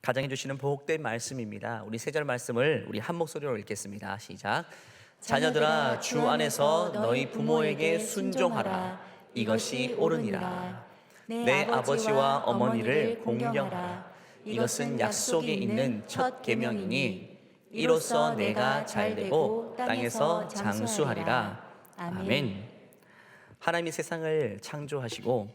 가정해 주시는 복된 말씀입니다. 우리 세 절 말씀을 우리 한 목소리로 읽겠습니다. 시작. 자녀들아, 주 안에서 너희 부모에게 순종하라. 이것이 옳으니라. 내 아버지와 어머니를 공경하라. 이것은 약속이 있는 첫 계명이니 이로써 내가 잘되고 땅에서 장수하리라. 아멘. 하나님이 세상을 창조하시고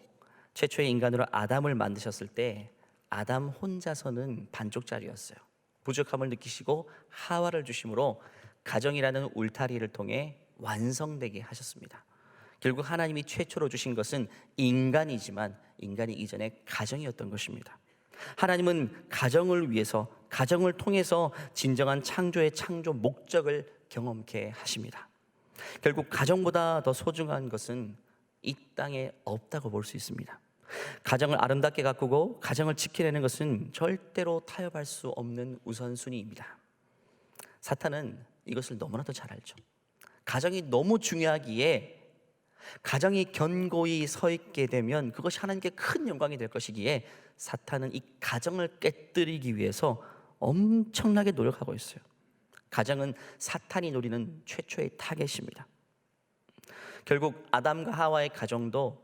최초의 인간으로 아담을 만드셨을 때 아담 혼자서는 반쪽짜리였어요. 부족함을 느끼시고 하와를 주심으로 가정이라는 울타리를 통해 완성되게 하셨습니다. 결국 하나님이 최초로 주신 것은 인간이지만 인간이 이전에 가정이었던 것입니다. 하나님은 가정을 위해서, 가정을 통해서 진정한 창조의 창조 목적을 경험케 하십니다. 결국 가정보다 더 소중한 것은 이 땅에 없다고 볼 수 있습니다. 가정을 아름답게 가꾸고 가정을 지켜내는 것은 절대로 타협할 수 없는 우선순위입니다. 사탄은 이것을 너무나도 잘 알죠. 가정이 너무 중요하기에 가정이 견고히 서 있게 되면 그것이 하나님께 큰 영광이 될 것이기에 사탄은 이 가정을 깨뜨리기 위해서 엄청나게 노력하고 있어요. 가정은 사탄이 노리는 최초의 타겟입니다. 결국 아담과 하와의 가정도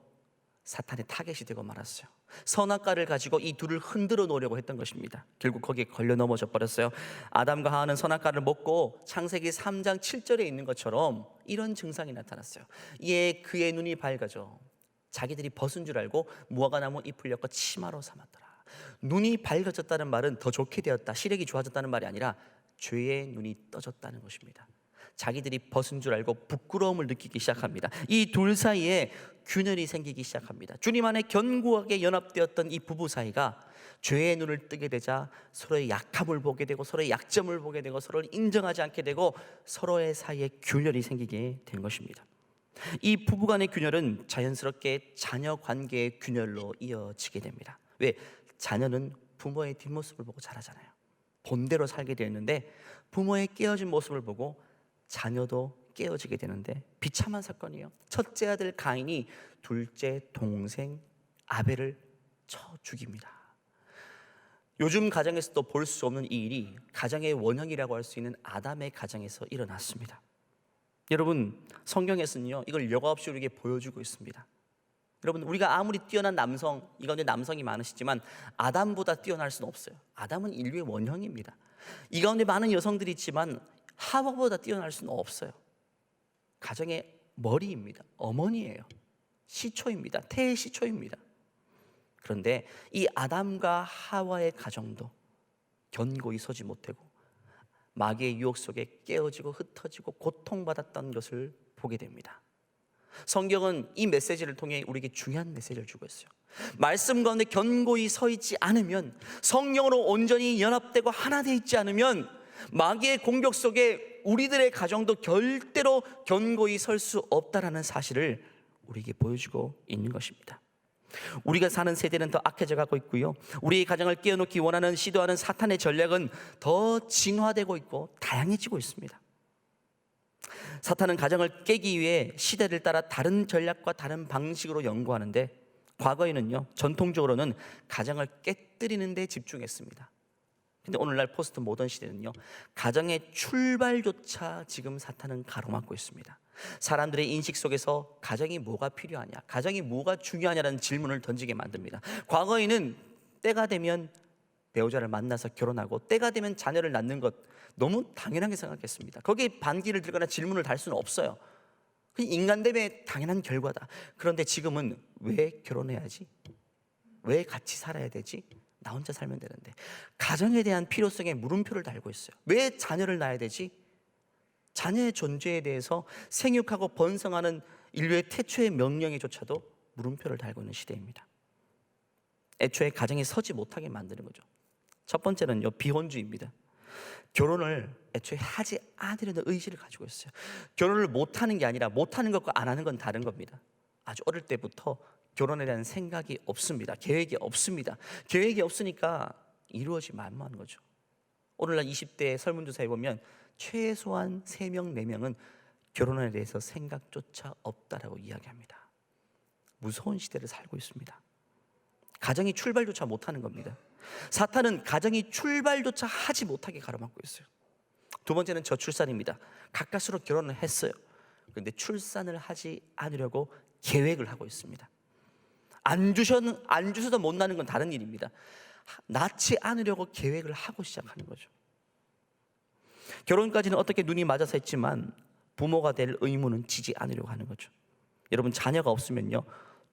사탄의 타겟이 되고 말았어요. 선악과를 가지고 이 둘을 흔들어 놓으려고 했던 것입니다. 결국 거기에 걸려 넘어져 버렸어요. 아담과 하와는 선악과를 먹고 창세기 3장 7절에 있는 것처럼 이런 증상이 나타났어요. 이에 그의 눈이 밝아져 자기들이 벗은 줄 알고 무화과나무 잎을 엮어 치마로 삼았더라. 눈이 밝아졌다는 말은 더 좋게 되었다, 시력이 좋아졌다는 말이 아니라 죄의 눈이 떠졌다는 것입니다. 자기들이 벗은 줄 알고 부끄러움을 느끼기 시작합니다. 이 둘 사이에 균열이 생기기 시작합니다. 주님 안에 견고하게 연합되었던 이 부부 사이가 죄의 눈을 뜨게 되자 서로의 약함을 보게 되고 서로의 약점을 보게 되고 서로를 인정하지 않게 되고 서로의 사이에 균열이 생기게 된 것입니다. 이 부부 간의 균열은 자연스럽게 자녀 관계의 균열로 이어지게 됩니다. 왜? 자녀는 부모의 뒷모습을 보고 자라잖아요. 본대로 살게 되었는데 부모의 깨어진 모습을 보고 자녀도 깨어지게 되는데 비참한 사건이에요. 첫째 아들 가인이 둘째 동생 아벨을 쳐 죽입니다. 요즘 가정에서도 볼 수 없는 이 일이 가정의 원형이라고 할 수 있는 아담의 가정에서 일어났습니다. 여러분, 성경에서는요 이걸 여과 없이 우리에게 보여주고 있습니다. 여러분, 우리가 아무리 뛰어난 남성, 이 가운데 남성이 많으시지만 아담보다 뛰어날 수는 없어요. 아담은 인류의 원형입니다. 이 가운데 많은 여성들이 있지만 하와보다 뛰어날 수는 없어요. 가정의 머리입니다. 어머니예요. 시초입니다. 태의 시초입니다. 그런데 이 아담과 하와의 가정도 견고히 서지 못하고 마귀의 유혹 속에 깨어지고 흩어지고 고통받았던 것을 보게 됩니다. 성경은 이 메시지를 통해 우리에게 중요한 메시지를 주고 있어요. 말씀 가운데 견고히 서 있지 않으면, 성령으로 온전히 연합되고 하나 되어 있지 않으면 마귀의 공격 속에 우리들의 가정도 절대로 견고히 설 수 없다라는 사실을 우리에게 보여주고 있는 것입니다. 우리가 사는 세대는 더 악해져 가고 있고요, 우리의 가정을 깨어놓기 원하는 시도하는 사탄의 전략은 더 진화되고 있고 다양해지고 있습니다. 사탄은 가정을 깨기 위해 시대를 따라 다른 전략과 다른 방식으로 연구하는데, 과거에는요 전통적으로는 가정을 깨뜨리는 데 집중했습니다. 근데 오늘날 포스트 모던 시대는요 가정의 출발조차 지금 사탄은 가로막고 있습니다. 사람들의 인식 속에서 가정이 뭐가 필요하냐, 가정이 뭐가 중요하냐라는 질문을 던지게 만듭니다. 과거에는 때가 되면 배우자를 만나서 결혼하고 때가 되면 자녀를 낳는 것 너무 당연하게 생각했습니다. 거기에 반기를 들거나 질문을 달 수는 없어요. 그냥 인간됨의 당연한 결과다. 그런데 지금은 왜 결혼해야지? 왜 같이 살아야 되지? 나 혼자 살면 되는데. 가정에 대한 필요성에 물음표를 달고 있어요. 왜 자녀를 낳아야 되지? 자녀의 존재에 대해서 생육하고 번성하는 인류의 태초의 명령에조차도 물음표를 달고 있는 시대입니다. 애초에 가정이 서지 못하게 만드는 거죠. 첫 번째는요 비혼주의입니다. 결혼을 애초에 하지 않으려는 의지를 가지고 있어요. 결혼을 못하는 게 아니라 못하는 것과 안 하는 건 다른 겁니다. 아주 어릴 때부터 결혼에 대한 생각이 없습니다. 계획이 없습니다. 계획이 없으니까 이루어지기 만무한 거죠. 오늘날 20대 설문조사에 보면 최소한 3명, 4명은 결혼에 대해서 생각조차 없다라고 이야기합니다. 무서운 시대를 살고 있습니다. 가정이 출발조차 못하는 겁니다. 사탄은 가정이 출발조차 하지 못하게 가로막고 있어요. 두 번째는 저출산입니다. 가까스로 결혼을 했어요. 그런데 출산을 하지 않으려고 계획을 하고 있습니다. 안 주셔도 못 나는 건 다른 일입니다. 낳지 않으려고 계획을 하고 시작하는 거죠. 결혼까지는 어떻게 눈이 맞아서 했지만 부모가 될 의무는 지지 않으려고 하는 거죠. 여러분, 자녀가 없으면요,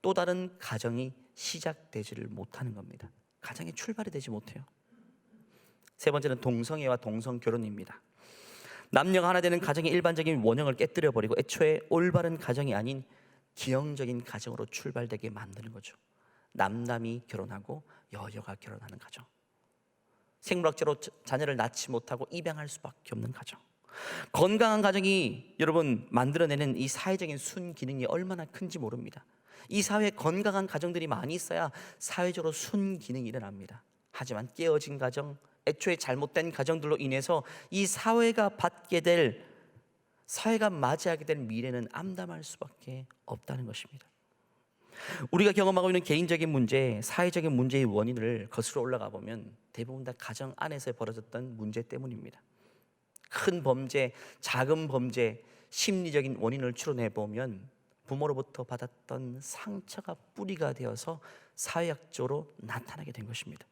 또 다른 가정이 시작되지를 못하는 겁니다. 가정이 출발이 되지 못해요. 세 번째는 동성애와 동성결혼입니다. 남녀가 하나 되는 가정의 일반적인 원형을 깨뜨려 버리고 애초에 올바른 가정이 아닌 기형적인 가정으로 출발되게 만드는 거죠. 남남이 결혼하고 여여가 결혼하는 가정, 생물학적으로 자녀를 낳지 못하고 입양할 수밖에 없는 가정. 건강한 가정이 여러분 만들어내는 이 사회적인 순기능이 얼마나 큰지 모릅니다. 이 사회에 건강한 가정들이 많이 있어야 사회적으로 순기능이 일어납니다. 하지만 깨어진 가정, 애초에 잘못된 가정들로 인해서 이 사회가 맞이하게 될 미래는 암담할 수밖에 없다는 것입니다. 우리가 경험하고 있는 개인적인 문제, 사회적인 문제의 원인을 거슬러 올라가 보면 대부분 다 가정 안에서 벌어졌던 문제 때문입니다. 큰 범죄, 작은 범죄, 심리적인 원인을 추론해 보면 부모로부터 받았던 상처가 뿌리가 되어서 사회학적으로 나타나게 된 것입니다.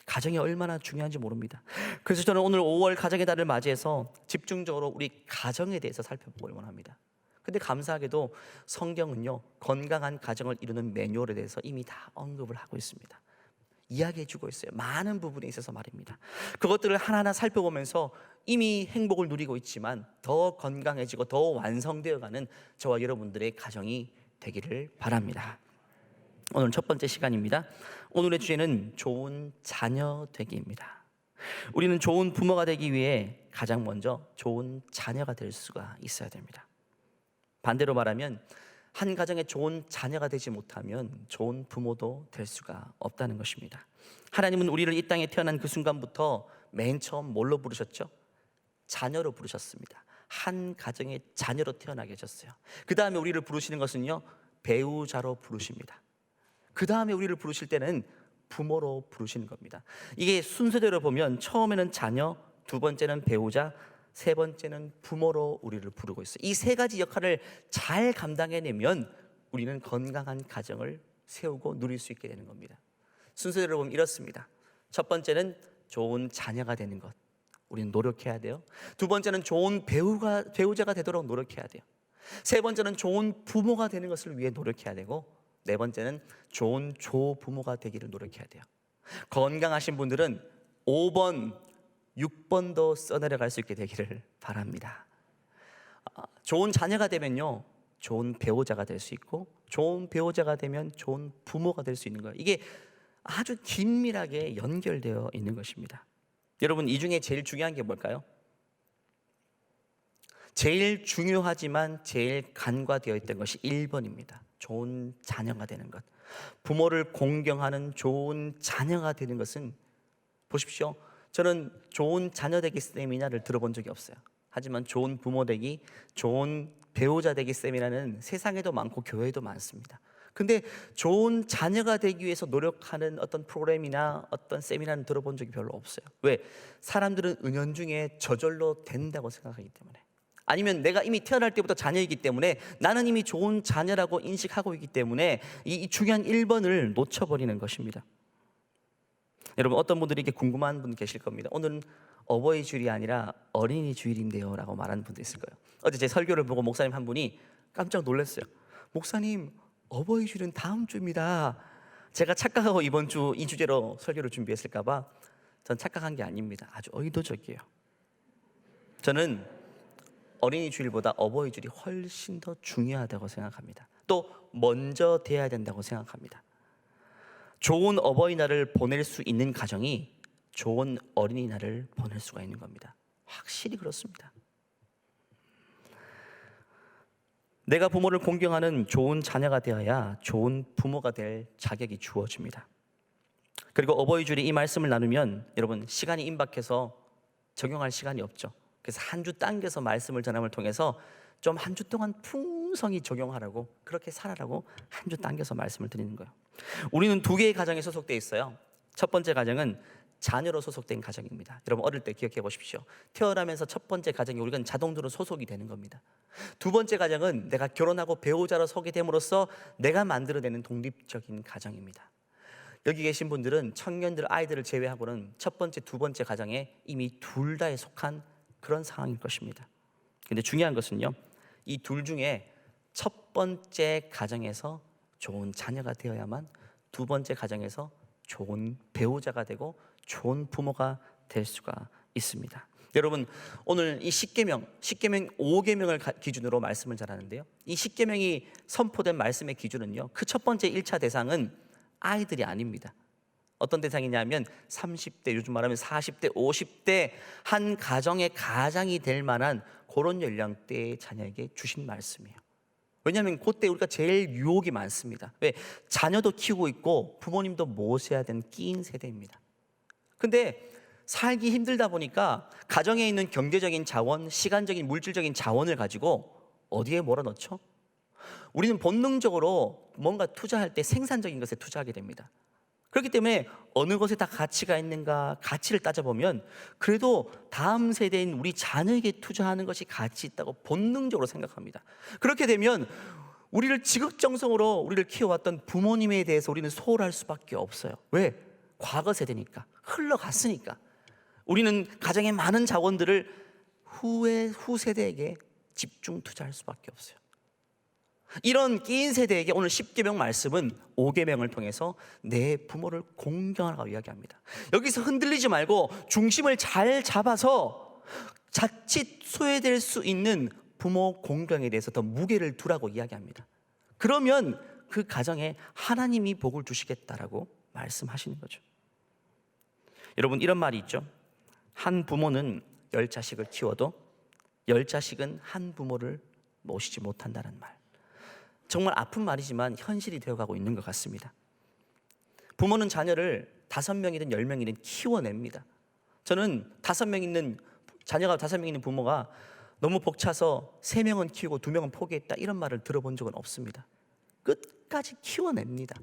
가정이 얼마나 중요한지 모릅니다. 그래서 저는 오늘 5월 가정의 달을 맞이해서 집중적으로 우리 가정에 대해서 살펴보길 원합니다. 근데 감사하게도 성경은요, 건강한 가정을 이루는 매뉴얼에 대해서 이미 다 언급을 하고 있습니다. 이야기해 주고 있어요. 많은 부분에 있어서 말입니다. 그것들을 하나하나 살펴보면서 이미 행복을 누리고 있지만 더 건강해지고 더 완성되어가는 저와 여러분들의 가정이 되기를 바랍니다. 오늘 첫 번째 시간입니다. 오늘의 주제는 좋은 자녀 되기입니다. 우리는 좋은 부모가 되기 위해 가장 먼저 좋은 자녀가 될 수가 있어야 됩니다. 반대로 말하면 한 가정에 좋은 자녀가 되지 못하면 좋은 부모도 될 수가 없다는 것입니다. 하나님은 우리를 이 땅에 태어난 그 순간부터 맨 처음 뭘로 부르셨죠? 자녀로 부르셨습니다. 한 가정의 자녀로 태어나게 하셨어요. 그 다음에 우리를 부르시는 것은요, 배우자로 부르십니다. 그 다음에 우리를 부르실 때는 부모로 부르시는 겁니다. 이게 순서대로 보면 처음에는 자녀, 두 번째는 배우자, 세 번째는 부모로 우리를 부르고 있어요. 이 세 가지 역할을 잘 감당해내면 우리는 건강한 가정을 세우고 누릴 수 있게 되는 겁니다. 순서대로 보면 이렇습니다. 첫 번째는 좋은 자녀가 되는 것, 우리는 노력해야 돼요. 두 번째는 좋은 배우자가 되도록 노력해야 돼요. 세 번째는 좋은 부모가 되는 것을 위해 노력해야 되고, 네 번째는 좋은 조부모가 되기를 노력해야 돼요. 건강하신 분들은 5번, 6번도 써내려갈 수 있게 되기를 바랍니다. 좋은 자녀가 되면요, 좋은 배우자가 될 수 있고, 좋은 배우자가 되면 좋은 부모가 될 수 있는 거예요. 이게 아주 긴밀하게 연결되어 있는 것입니다. 여러분, 이 중에 제일 중요한 게 뭘까요? 제일 중요하지만 제일 간과되어 있던 것이 1번입니다. 좋은 자녀가 되는 것. 부모를 공경하는 좋은 자녀가 되는 것은, 보십시오, 저는 좋은 자녀 되기 세미나를 들어본 적이 없어요. 하지만 좋은 부모 되기, 좋은 배우자 되기 세미나는 세상에도 많고 교회에도 많습니다. 근데 좋은 자녀가 되기 위해서 노력하는 어떤 프로그램이나 어떤 세미나는 들어본 적이 별로 없어요. 왜? 사람들은 은연중에 저절로 된다고 생각하기 때문에, 아니면 내가 이미 태어날 때부터 자녀이기 때문에 나는 이미 좋은 자녀라고 인식하고 있기 때문에 이 중요한 1번을 놓쳐버리는 것입니다. 여러분, 어떤 분들이 이렇게 궁금한 분 계실 겁니다. 오늘은 어버이 주일이 아니라 어린이 주일인데요 라고 말하는 분도 있을 거예요. 어제 제 설교를 보고 목사님 한 분이 깜짝 놀랐어요. 목사님, 어버이 주일은 다음 주입니다. 제가 착각하고 이번 주 이 주제로 설교를 준비했을까 봐. 전 착각한 게 아닙니다. 아주 의도적이에요. 저는 어린이 주일보다 어버이 주일이 훨씬 더 중요하다고 생각합니다. 또 먼저 돼야 된다고 생각합니다. 좋은 어버이날을 보낼 수 있는 가정이 좋은 어린이날을 보낼 수가 있는 겁니다. 확실히 그렇습니다. 내가 부모를 공경하는 좋은 자녀가 되어야 좋은 부모가 될 자격이 주어집니다. 그리고 어버이 주일에 이 말씀을 나누면 여러분, 시간이 임박해서 적용할 시간이 없죠. 그래서 한 주 당겨서 말씀을 전함을 통해서 좀 한 주 동안 풍성히 적용하라고, 그렇게 살아라고 한 주 당겨서 말씀을 드리는 거예요. 우리는 두 개의 가정에 소속되어 있어요. 첫 번째 가정은 자녀로 소속된 가정입니다. 여러분 어릴 때 기억해 보십시오. 태어나면서 첫 번째 가정이 우리가 자동적으로 소속이 되는 겁니다. 두 번째 가정은 내가 결혼하고 배우자로 서게 됨으로써 내가 만들어내는 독립적인 가정입니다. 여기 계신 분들은 청년들, 아이들을 제외하고는 첫 번째, 두 번째 가정에 이미 둘 다에 속한 그런 상황일 것입니다. 근데 중요한 것은요, 이 둘 중에 첫 번째 가정에서 좋은 자녀가 되어야만 두 번째 가정에서 좋은 배우자가 되고 좋은 부모가 될 수가 있습니다. 여러분, 오늘 이 십계명 5계명을 기준으로 말씀을 잘하는데요, 이 십계명이 선포된 말씀의 기준은요, 그 첫 번째 1차 대상은 아이들이 아닙니다. 어떤 대상이냐면 30대, 요즘 말하면 40대, 50대 한 가정의 가장이 될 만한 그런 연령대의 자녀에게 주신 말씀이에요. 왜냐하면 그때 우리가 제일 유혹이 많습니다. 왜? 자녀도 키우고 있고 부모님도 모셔야 되는 끼인 세대입니다. 근데 살기 힘들다 보니까 가정에 있는 경제적인 자원, 시간적인, 물질적인 자원을 가지고 어디에 몰아넣죠? 우리는 본능적으로 뭔가 투자할 때 생산적인 것에 투자하게 됩니다. 그렇기 때문에 어느 것에 다 가치가 있는가, 가치를 따져보면 그래도 다음 세대인 우리 자녀에게 투자하는 것이 가치 있다고 본능적으로 생각합니다. 그렇게 되면 우리를 지극정성으로 우리를 키워왔던 부모님에 대해서 우리는 소홀할 수밖에 없어요. 왜? 과거 세대니까, 흘러갔으니까. 우리는 가정의 많은 자원들을 후 세대에게 집중 투자할 수밖에 없어요. 이런 끼인 세대에게 오늘 10계명 말씀은 5계명을 통해서 내 부모를 공경하라고 이야기합니다. 여기서 흔들리지 말고 중심을 잘 잡아서 자칫 소외될 수 있는 부모 공경에 대해서 더 무게를 두라고 이야기합니다. 그러면 그 가정에 하나님이 복을 주시겠다라고 말씀하시는 거죠. 여러분, 이런 말이 있죠. 한 부모는 10자식을 키워도 10자식은 한 부모를 모시지 못한다는 말. 정말 아픈 말이지만 현실이 되어가고 있는 것 같습니다. 부모는 자녀를 5명이든 10명이든 키워냅니다. 저는 자녀가 5명 있는 부모가 너무 벅차서 3명은 키우고 2명은 포기했다, 이런 말을 들어본 적은 없습니다. 끝까지 키워냅니다.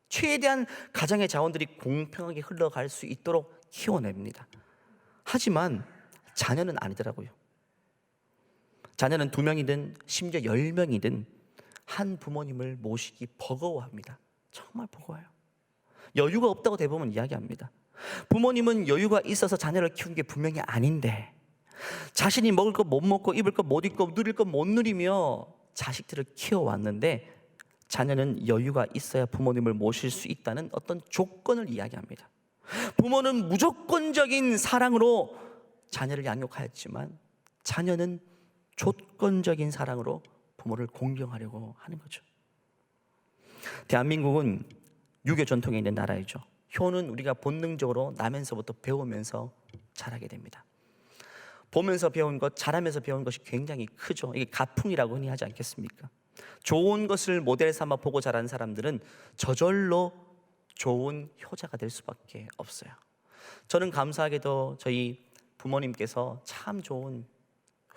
최대한 가정의 자원들이 공평하게 흘러갈 수 있도록 키워냅니다. 하지만 자녀는 아니더라고요. 자녀는 2명이든 심지어 10명이든 한 부모님을 모시기 버거워합니다. 정말 버거워요. 여유가 없다고 대부분 이야기합니다. 부모님은 여유가 있어서 자녀를 키운 게 분명히 아닌데, 자신이 먹을 것 못 먹고 입을 것 못 입고 누릴 것 못 누리며 자식들을 키워왔는데, 자녀는 여유가 있어야 부모님을 모실 수 있다는 어떤 조건을 이야기합니다. 부모는 무조건적인 사랑으로 자녀를 양육하였지만 자녀는 조건적인 사랑으로 부모를 공경하려고 하는 거죠. 대한민국은 유교 전통에 있는 나라이죠. 효는 우리가 본능적으로 나면서부터 배우면서 자라게 됩니다. 보면서 배운 것, 자라면서 배운 것이 굉장히 크죠. 이게 가풍이라고 흔히 하지 않겠습니까? 좋은 것을 모델 삼아 보고 자란 사람들은 저절로 좋은 효자가 될 수밖에 없어요. 저는 감사하게도 저희 부모님께서 참 좋은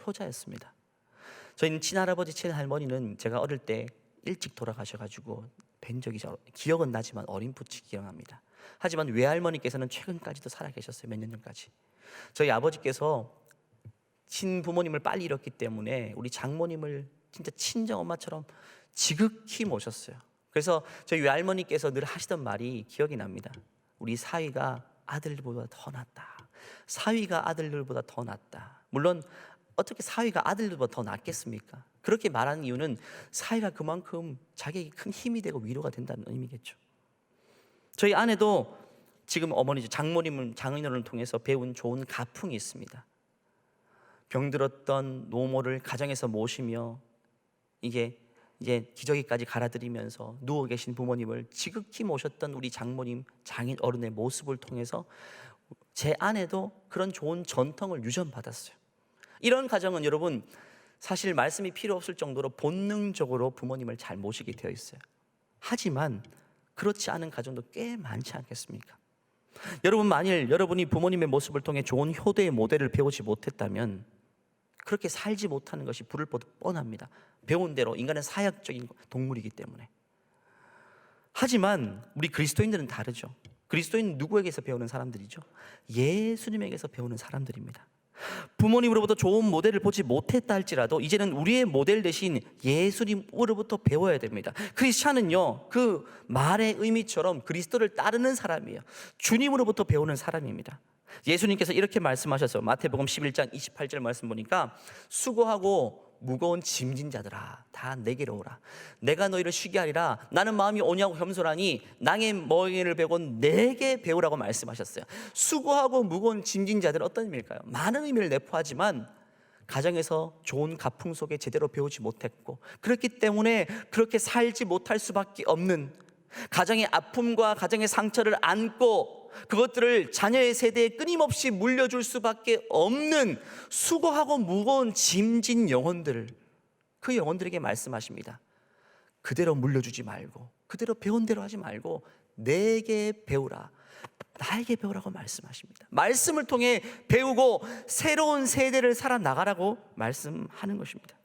효자였습니다. 저희는 친할아버지, 친할머니는 제가 어릴 때 일찍 돌아가셔가지고 뵌 적이 기억은 나지만 어렴풋이 기억합니다. 하지만 외할머니께서는 최근까지도 살아계셨어요. 몇 년 전까지. 저희 아버지께서 친부모님을 빨리 잃었기 때문에 우리 장모님을 진짜 친정엄마처럼 지극히 모셨어요. 그래서 저희 외할머니께서 늘 하시던 말이 기억이 납니다. 우리 사위가 아들들보다 더 낫다. 사위가 아들들보다 더 낫다. 물론 어떻게 사위가 아들들보다 더 낫겠습니까? 그렇게 말하는 이유는 사위가 그만큼 자기에게 큰 힘이 되고 위로가 된다는 의미겠죠. 저희 아내도 지금 어머니, 장모님을, 장인어른을 통해서 배운 좋은 가풍이 있습니다. 병들었던 노모를 가정에서 모시며 이제 기저귀까지 갈아드리면서 누워 계신 부모님을 지극히 모셨던 우리 장모님, 장인 어른의 모습을 통해서 제 아내도 그런 좋은 전통을 유전받았어요. 이런 가정은 여러분 사실 말씀이 필요 없을 정도로 본능적으로 부모님을 잘 모시게 되어 있어요. 하지만 그렇지 않은 가정도 꽤 많지 않겠습니까? 여러분, 만일 여러분이 부모님의 모습을 통해 좋은 효대의 모델을 배우지 못했다면 그렇게 살지 못하는 것이 불을 보듯 뻔합니다. 배운 대로 인간은 사역적인 동물이기 때문에. 하지만 우리 그리스도인들은 다르죠. 그리스도인 누구에게서 배우는 사람들이죠? 예수님에게서 배우는 사람들입니다. 부모님으로부터 좋은 모델을 보지 못했다 할지라도 이제는 우리의 모델 대신 예수님으로부터 배워야 됩니다. 크리스찬은요, 그 말의 의미처럼 그리스도를 따르는 사람이에요. 주님으로부터 배우는 사람입니다. 예수님께서 이렇게 말씀하셨어요. 마태복음 11장 28절 말씀 보니까 수고하고 무거운 짐진 자들아 다 내게로 오라. 내가 너희를 쉬게 하리라. 나는 마음이 온유하고 겸손하니 낭의 멍에를 베고 내게 배우라고 말씀하셨어요. 수고하고 무거운 짐진 자들은 어떤 의미일까요? 많은 의미를 내포하지만 가정에서 좋은 가풍 속에 제대로 배우지 못했고 그렇기 때문에 그렇게 살지 못할 수밖에 없는, 가정의 아픔과 가정의 상처를 안고 그것들을 자녀의 세대에 끊임없이 물려줄 수밖에 없는 수고하고 무거운 짐진 영혼들을, 그 영혼들에게 말씀하십니다. 그대로 물려주지 말고 그대로 배운 대로 하지 말고 내게 배우라, 나에게 배우라고 말씀하십니다. 말씀을 통해 배우고 새로운 세대를 살아나가라고 말씀하는 것입니다.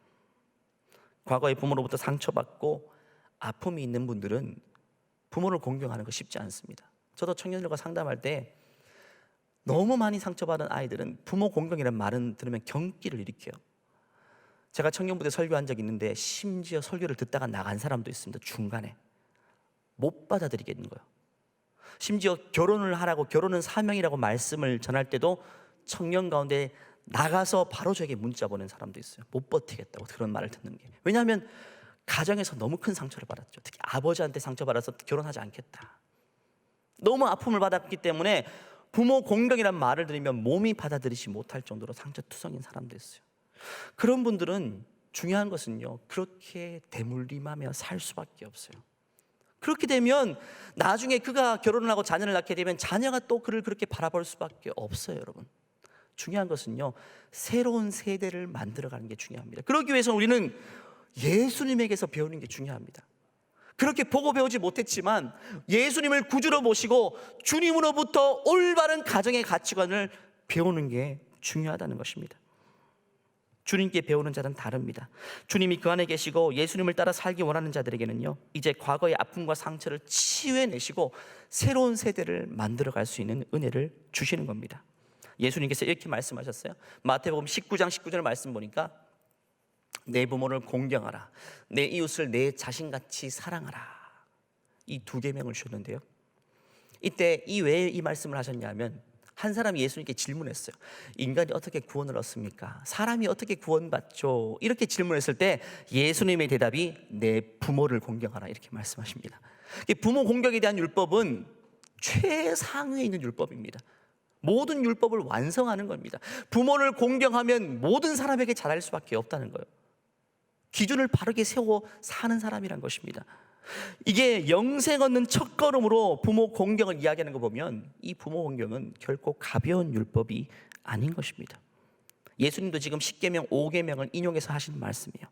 과거에 부모로부터 상처받고 아픔이 있는 분들은 부모를 공경하는 거 쉽지 않습니다. 저도 청년들과 상담할 때 너무 많이 상처받은 아이들은 부모 공경이라는 말은 들으면 경기를 일으켜요. 제가 청년부대 설교한 적이 있는데 심지어 설교를 듣다가 나간 사람도 있습니다. 중간에 못 받아들이겠는 거예요. 심지어 결혼을 하라고, 결혼은 사명이라고 말씀을 전할 때도 청년 가운데 나가서 바로 저에게 문자 보낸 사람도 있어요. 못 버티겠다고, 그런 말을 듣는 게. 왜냐하면 가정에서 너무 큰 상처를 받았죠. 특히 아버지한테 상처받아서 결혼하지 않겠다, 너무 아픔을 받았기 때문에 부모 공경이라는 말을 들으면 몸이 받아들이지 못할 정도로 상처투성인 사람도 있어요. 그런 분들은 중요한 것은요, 그렇게 대물림하며 살 수밖에 없어요. 그렇게 되면 나중에 그가 결혼을 하고 자녀를 낳게 되면 자녀가 또 그를 그렇게 바라볼 수밖에 없어요. 여러분, 중요한 것은요, 새로운 세대를 만들어가는 게 중요합니다. 그러기 위해서 우리는 예수님에게서 배우는 게 중요합니다. 그렇게 보고 배우지 못했지만 예수님을 구주로 모시고 주님으로부터 올바른 가정의 가치관을 배우는 게 중요하다는 것입니다. 주님께 배우는 자는 다릅니다. 주님이 그 안에 계시고 예수님을 따라 살기 원하는 자들에게는요, 이제 과거의 아픔과 상처를 치유해내시고 새로운 세대를 만들어갈 수 있는 은혜를 주시는 겁니다. 예수님께서 이렇게 말씀하셨어요. 마태복음 19장 19절 말씀 보니까 내 부모를 공경하라, 내 이웃을 내 자신같이 사랑하라, 이 두 계명을 주셨는데요, 이때 이 왜 이 말씀을 하셨냐면 한 사람이 예수님께 질문했어요. 인간이 어떻게 구원을 얻습니까? 사람이 어떻게 구원받죠? 이렇게 질문했을 때 예수님의 대답이 내 부모를 공경하라, 이렇게 말씀하십니다. 부모 공경에 대한 율법은 최상위에 있는 율법입니다. 모든 율법을 완성하는 겁니다. 부모를 공경하면 모든 사람에게 잘할 수밖에 없다는 거예요. 기준을 바르게 세우고 사는 사람이란 것입니다. 이게 영생 얻는 첫걸음으로 부모 공경을 이야기하는 거 보면 이 부모 공경은 결코 가벼운 율법이 아닌 것입니다. 예수님도 지금 10계명 5계명을 인용해서 하시는 말씀이에요.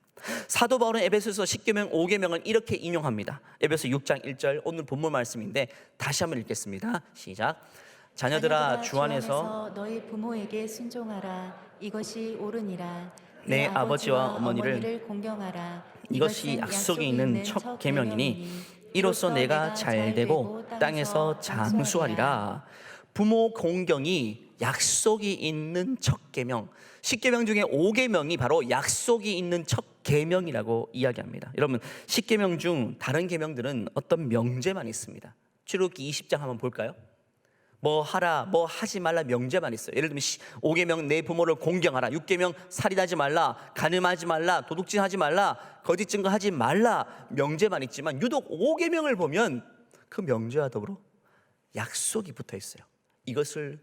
사도 바울은 에베소서 10계명 5계명을 이렇게 인용합니다. 에베소 6장 1절, 오늘 본문 말씀인데 다시 한번 읽겠습니다. 시작. 자녀들아 주 안에서 너희 부모에게 순종하라. 이것이 옳으니라. 내 아버지와 어머니를 공경하라. 이것이 약속이 있는 첫 계명이니 이로써 내가 잘되고 땅에서 장수하리라. 부모 공경이 약속이 있는 첫 계명, 10계명 중에 5계명이 바로 약속이 있는 첫 계명이라고 이야기합니다. 여러분, 10계명 중 다른 계명들은 어떤 명제만 있습니다. 출애굽기 20장 한번 볼까요? 뭐 하라, 뭐 하지 말라 명제만 있어요. 예를 들면 5계명 내 부모를 공경하라, 6계명 살인하지 말라, 간음하지 말라, 도둑질하지 말라, 거짓 증거하지 말라 명제만 있지만 유독 5계명을 보면 그 명제와 더불어 약속이 붙어 있어요. 이것을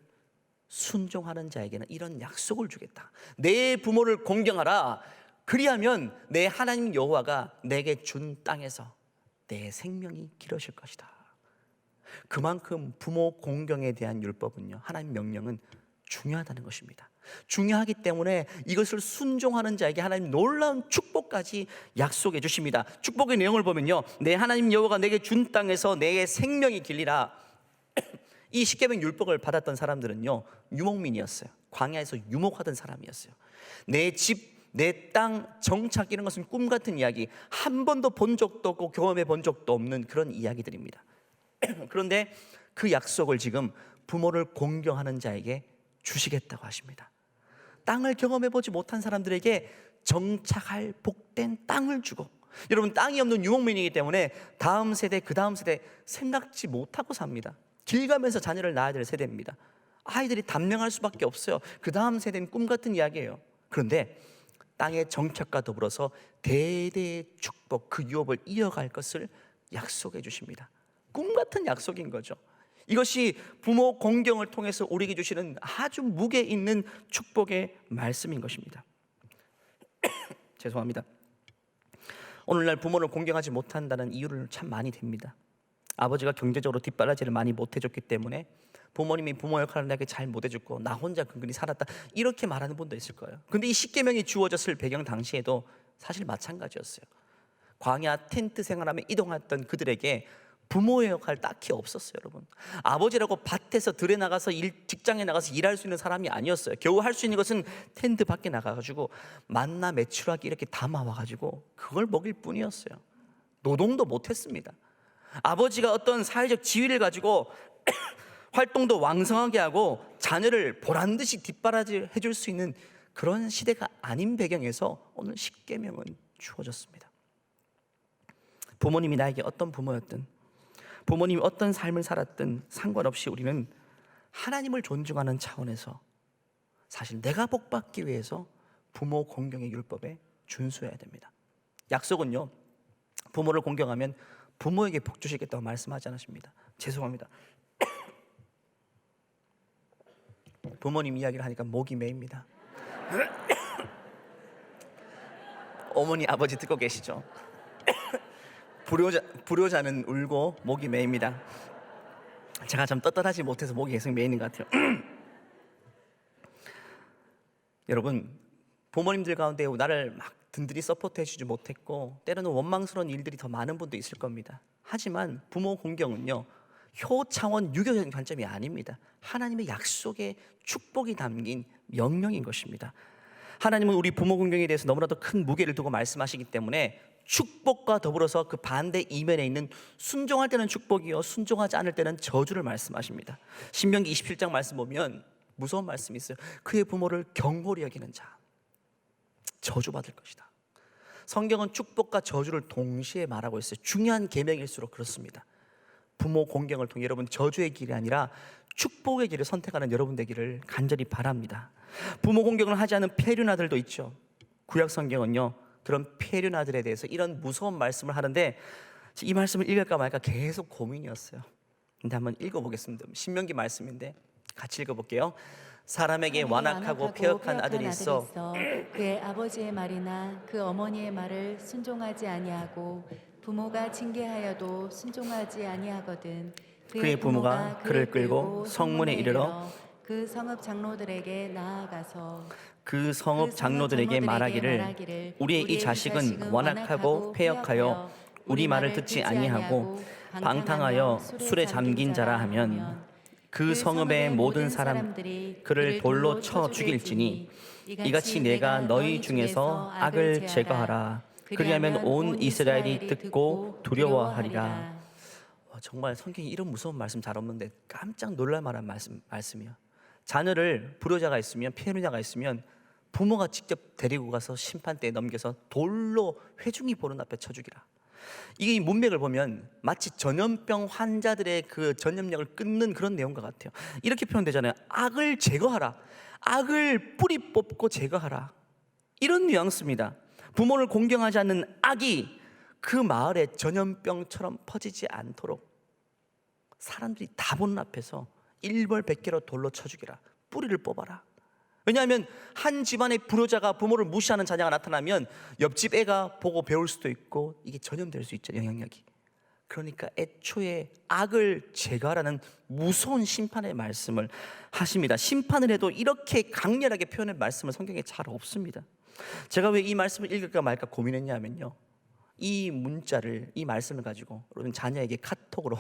순종하는 자에게는 이런 약속을 주겠다. 내 부모를 공경하라. 그리하면 내 하나님 여호와가 내게 준 땅에서 내 생명이 길어질 것이다. 그만큼 부모 공경에 대한 율법은요, 하나님 명령은 중요하다는 것입니다. 중요하기 때문에 이것을 순종하는 자에게 하나님 놀라운 축복까지 약속해 주십니다. 축복의 내용을 보면요, 내 하나님 여호와가 내게 준 땅에서 내 생명이 길리라. 이 십계명 율법을 받았던 사람들은요, 유목민이었어요. 광야에서 유목하던 사람이었어요. 내 집, 내 땅 정착, 이런 것은 꿈 같은 이야기, 한 번도 본 적도 없고 경험해 본 적도 없는 그런 이야기들입니다. 그런데 그 약속을 지금 부모를 공경하는 자에게 주시겠다고 하십니다. 땅을 경험해보지 못한 사람들에게 정착할 복된 땅을 주고, 여러분 땅이 없는 유목민이기 때문에 다음 세대 그 다음 세대 생각지 못하고 삽니다. 길 가면서 자녀를 낳아야 될 세대입니다. 아이들이 단명할 수밖에 없어요. 그 다음 세대는 꿈 같은 이야기예요. 그런데 땅의 정착과 더불어서 대대의 축복, 그 유업을 이어갈 것을 약속해 주십니다. 꿈 같은 약속인 거죠. 이것이 부모 공경을 통해서 우리에게 주시는 아주 무게 있는 축복의 말씀인 것입니다. 죄송합니다. 오늘날 부모를 공경하지 못한다는 이유를 참 많이 댑니다. 아버지가 경제적으로 뒷바라지를 많이 못해줬기 때문에 부모님이 부모 역할을 나에게 잘 못해줬고 나 혼자 근근히 살았다, 이렇게 말하는 분도 있을 거예요. 근데 이 십계명이 주어졌을 배경 당시에도 사실 마찬가지였어요. 광야 텐트 생활하며 이동했던 그들에게 부모의 역할 딱히 없었어요. 여러분, 아버지라고 밭에서 들에 나가서 직장에 나가서 일할 수 있는 사람이 아니었어요. 겨우 할 수 있는 것은 텐트 밖에 나가가지고 만나 메추라기 이렇게 담아와가지고 그걸 먹일 뿐이었어요. 노동도 못했습니다. 아버지가 어떤 사회적 지위를 가지고 활동도 왕성하게 하고 자녀를 보란듯이 뒷바라지 해줄 수 있는 그런 시대가 아닌 배경에서 오늘 십계명은 주어졌습니다. 부모님이 나에게 어떤 부모였든, 부모님이 어떤 삶을 살았든 상관없이 우리는 하나님을 존중하는 차원에서 사실 내가 복받기 위해서 부모 공경의 율법에 준수해야 됩니다. 약속은요, 부모를 공경하면 부모에게 복 주시겠다고 말씀하지 않으십니다. 죄송합니다. 부모님 이야기를 하니까 목이 메입니다. 어머니 아버지 듣고 계시죠? 불효자는 울고 목이 메입니다. 제가 좀 떳떳하지 못해서 목이 계속 메이는 것 같아요. 여러분, 부모님들 가운데 나를 막 든든히 서포트해 주지 못했고 때로는 원망스러운 일들이 더 많은 분도 있을 겁니다. 하지만 부모 공경은요, 효차원 유교적인 관점이 아닙니다. 하나님의 약속의 축복이 담긴 명령인 것입니다. 하나님은 우리 부모 공경에 대해서 너무나도 큰 무게를 두고 말씀하시기 때문에 축복과 더불어서 그 반대 이면에 있는 순종할 때는 축복이요 순종하지 않을 때는 저주를 말씀하십니다. 신명기 27장 말씀 보면 무서운 말씀이 있어요. 그의 부모를 경홀히 여기는 자 저주받을 것이다. 성경은 축복과 저주를 동시에 말하고 있어요. 중요한 계명일수록 그렇습니다. 부모 공경을 통해 여러분 저주의 길이 아니라 축복의 길을 선택하는 여러분 되기를 간절히 바랍니다. 부모 공경을 하지 않은 폐륜아들도 있죠. 구약 성경은요, 그런 폐륜아들에 대해서 이런 무서운 말씀을 하는데 이 말씀을 읽을까 말까 계속 고민이었어요. 근데 한번 읽어보겠습니다. 신명기 말씀인데 같이 읽어볼게요. 사람에게 완악하고 폐역한 아들이 있어 그의 아버지의 말이나 그 어머니의 말을 순종하지 아니하고 부모가 징계하여도 순종하지 아니하거든. 그의 부모가 그를 끌고 성문에 이르러 그 성읍 장로들에게 나아가서 그 성읍 장로들에게 말하기를 우리의 이 자식은 완악하고 폐역하여 우리 말을 듣지 아니하고 방탕하여 술에 잠긴 자라 하면 그 성읍의 모든 사람들이 그를 돌로 쳐 죽일지니 이같이 내가 너희 중에서 악을 제거하라. 그리하면 온 이스라엘이 듣고 두려워하리라. 정말 성경이 이런 무서운 말씀 잘 없는데 깜짝 놀랄 만한 말씀이요. 자녀를 불효자가 있으면 폐륜자가 있으면 부모가 직접 데리고 가서 심판대에 넘겨서 돌로 회중이 보는 앞에 쳐 죽이라. 이게 이 문맥을 보면 마치 전염병 환자들의 그 전염력을 끊는 그런 내용과 같아요. 이렇게 표현되잖아요. 악을 제거하라. 악을 뿌리 뽑고 제거하라. 이런 뉘앙스입니다. 부모를 공경하지 않는 악이 그 마을에 전염병처럼 퍼지지 않도록 사람들이 다 보는 앞에서 일벌백계로 돌로 쳐 죽이라. 뿌리를 뽑아라. 왜냐하면 한 집안의 불효자가 부모를 무시하는 자녀가 나타나면 옆집 애가 보고 배울 수도 있고 이게 전염될 수 있죠, 영향력이. 그러니까 애초에 악을 제거하라는 무서운 심판의 말씀을 하십니다. 심판을 해도 이렇게 강렬하게 표현할 말씀은 성경에 잘 없습니다. 제가 왜 이 말씀을 읽을까 말까 고민했냐면요, 이 문자를, 이 말씀을 가지고 여러분 자녀에게 카톡으로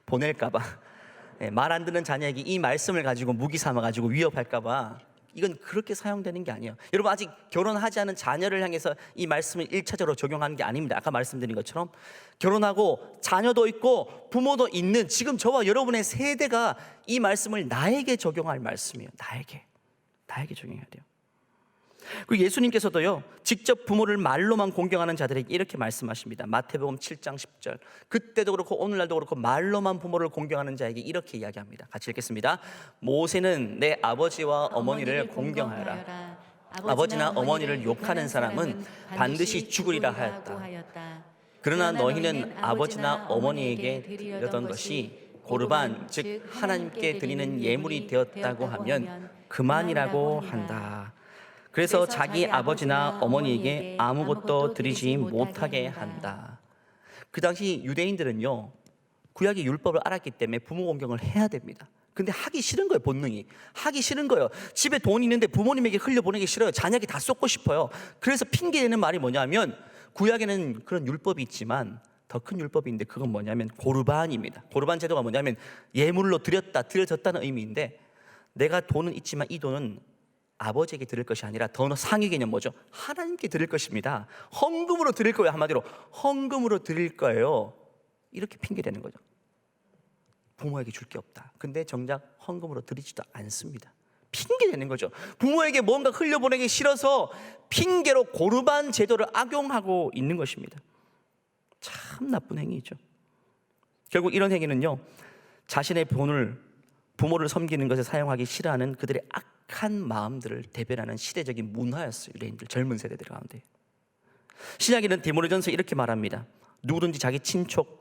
보낼까 봐, 말 안 듣는 자녀에게 이 말씀을 가지고 무기 삼아 가지고 위협할까 봐 이건 그렇게 사용되는 게 아니에요. 여러분, 아직 결혼하지 않은 자녀를 향해서 이 말씀을 1차적으로 적용하는 게 아닙니다. 아까 말씀드린 것처럼 결혼하고 자녀도 있고 부모도 있는 지금 저와 여러분의 세대가 이 말씀을 나에게 적용할 말씀이에요. 나에게 적용해야 돼요. 그리고 예수님께서도요, 직접 부모를 말로만 공경하는 자들에게 이렇게 말씀하십니다. 마태복음 7장 10절. 그때도 그렇고 오늘날도 그렇고 말로만 부모를 공경하는 자에게 이렇게 이야기합니다. 같이 읽겠습니다. 모세는 내 아버지와 어머니를 공경하여라. 아버지나 어머니를 욕하는 사람은 반드시 죽으리라 하였다. 그러나 너희는 아버지나 어머니에게 드리려던 것이 고르반, 즉 하나님께 드리는 예물이 되었다고 하면 그만이라고 한다. 그래서 자기 아버지나 어머니에게 아무것도 드리지 못하게 한다. 그 당시 유대인들은요, 구약의 율법을 알았기 때문에 부모 공경을 해야 됩니다. 근데 하기 싫은 거예요. 본능이 하기 싫은 거예요. 집에 돈이 있는데 부모님에게 흘려보내기 싫어요. 자녀에게 다 쏟고 싶어요. 그래서 핑계대는 말이 뭐냐면, 구약에는 그런 율법이 있지만 더 큰 율법이 있는데 그건 뭐냐면 고르반입니다. 고르반 제도가 뭐냐면 예물로 드려졌다는 의미인데, 내가 돈은 있지만 이 돈은 아버지에게 드릴 것이 아니라 더 상위 개념 뭐죠? 하나님께 드릴 것입니다. 헌금으로 드릴 거예요. 한마디로 헌금으로 드릴 거예요. 이렇게 핑계대는 거죠. 부모에게 줄 게 없다. 근데 정작 헌금으로 드리지도 않습니다. 핑계대는 거죠. 부모에게 뭔가 흘려보내기 싫어서 핑계로 고르반 제도를 악용하고 있는 것입니다. 참 나쁜 행위죠. 결국 이런 행위는요, 자신의 부모를 섬기는 것에 사용하기 싫어하는 그들의 악한 마음들을 대변하는 시대적인 문화였어요. 유대인들, 젊은 세대들 가운데. 신약에는 디모데전서 이렇게 말합니다. 누구든지 자기 친척,